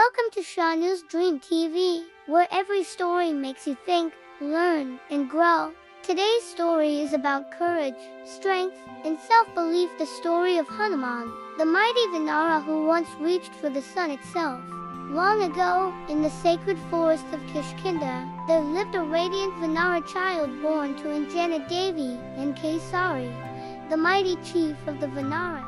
Welcome to Chanu's Dream TV, where every story makes you think, learn, and grow. Today's story is about courage, strength, and self-belief. The story of Hanuman, the mighty Vanara who once reached for the sun itself. Long ago, in the sacred forest of Kishkinda, there lived a radiant Vanara child born to Anjana Devi and Kesari, the mighty chief of the Vanaras.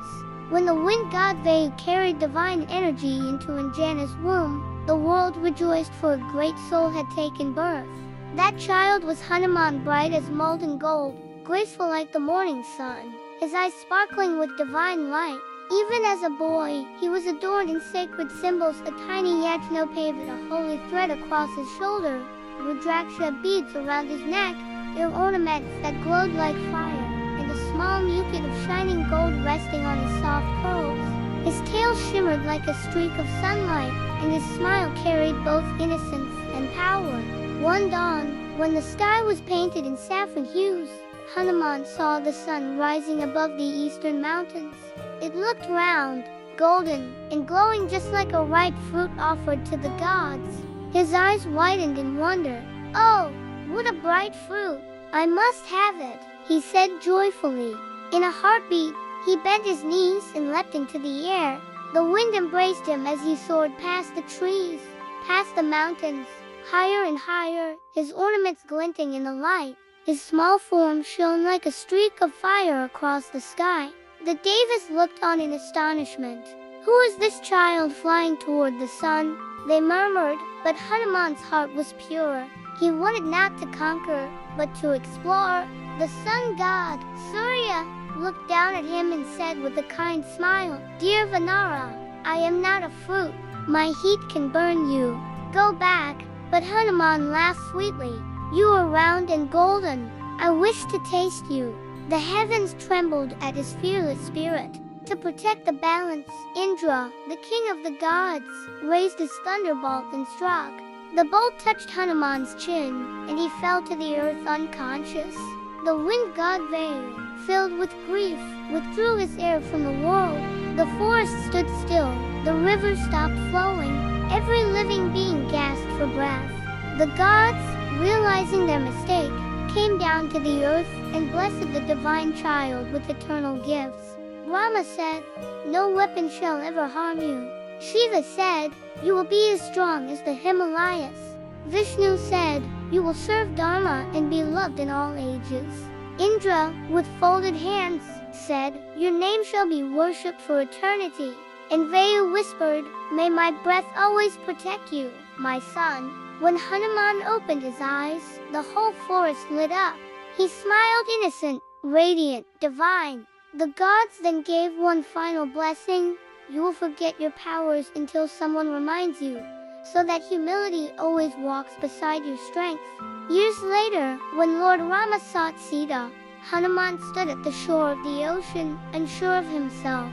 When the wind god Vayu carried divine energy into Anjana's womb, the world rejoiced, for a great soul had taken birth. That child was Hanuman, bright as molten gold, graceful like the morning sun, his eyes sparkling with divine light. Even as a boy, he was adorned in sacred symbols, a tiny yajnopavat, a holy thread across his shoulder, rudraksha beads around his neck, ear ornaments that glowed like fire, and a small mukut of shining gold resting on his soft curls. His tail shimmered like a streak of sunlight, and his smile carried both innocence and power. One dawn, when the sky was painted in saffron hues, Hanuman saw the sun rising above the eastern mountains. It looked round, golden, and glowing just like a ripe fruit offered to the gods. His eyes widened in wonder. "Oh, what a bright fruit! I must have it," he said joyfully. In a heartbeat, he bent his knees and leapt into the air. The wind embraced him as he soared past the trees, past the mountains, higher and higher, his ornaments glinting in the light. His small form shone like a streak of fire across the sky. The Devas looked on in astonishment. "Who is this child flying toward the sun?" they murmured, but Hanuman's heart was pure. He wanted not to conquer, but to explore. The sun god, Surya, looked down at him and said with a kind smile, "Dear Vanara, I am not a fruit. My heat can burn you. Go back." But Hanuman laughed sweetly. "You are round and golden. I wish to taste you." The heavens trembled at his fearless spirit. To protect the balance, Indra, the king of the gods, raised his thunderbolt and struck. The bolt touched Hanuman's chin, and he fell to the earth unconscious. The wind god Vayu, filled with grief, withdrew his air from the world. The forest stood still, the river stopped flowing, every living being gasped for breath. The gods, realizing their mistake, came down to the earth and blessed the divine child with eternal gifts. Brahma said, "No weapon shall ever harm you." Shiva said, "You will be as strong as the Himalayas." Vishnu said, "You will serve Dharma and be loved in all ages." Indra, with folded hands, said, "Your name shall be worshipped for eternity." And Vayu whispered, "May my breath always protect you, my son." When Hanuman opened his eyes, the whole forest lit up. He smiled innocent, radiant, divine. The gods then gave one final blessing. "You will forget your powers until someone reminds you, so that humility always walks beside your strength." Years later, when Lord Rama sought Sita, Hanuman stood at the shore of the ocean, unsure of himself.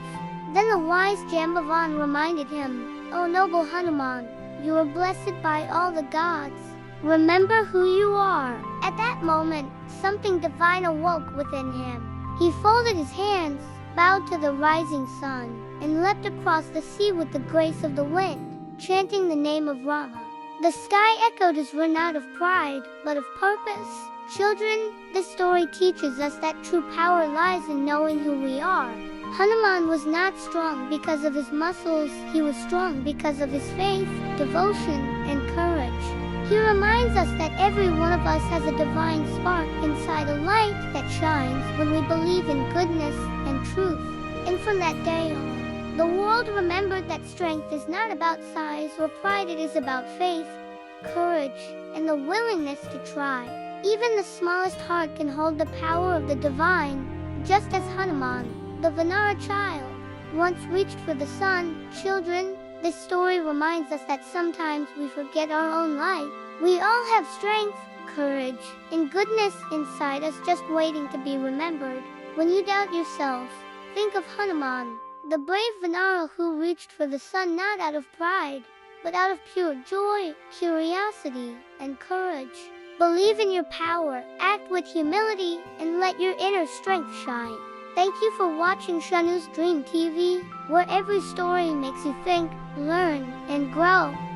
Then the wise Jambavan reminded him, "O noble Hanuman, you are blessed by all the gods. Remember who you are." At that moment, something divine awoke within him. He folded his hands, bowed to the rising sun, and leapt across the sea with the grace of the wind, chanting the name of Rama. The sky echoed his run not of pride, but of purpose. Children, this story teaches us that true power lies in knowing who we are. Hanuman was not strong because of his muscles, he was strong because of his faith, devotion, and courage. He reminds us that every one of us has a divine spark inside, a light that shines when we believe in goodness and truth. And from that day on, the world remembered that strength is not about size or pride, it is about faith, courage, and the willingness to try. Even the smallest heart can hold the power of the divine, just as Hanuman, the Vanara child, once reached for the sun. Children, this story reminds us that sometimes we forget our own light. We all have strength, courage, and goodness inside us, just waiting to be remembered. When you doubt yourself, think of Hanuman, the brave Vanara who reached for the sun not out of pride, but out of pure joy, curiosity, and courage. Believe in your power, act with humility, and let your inner strength shine. Thank you for watching Chanu's Dream TV, where every story makes you think, learn, and grow.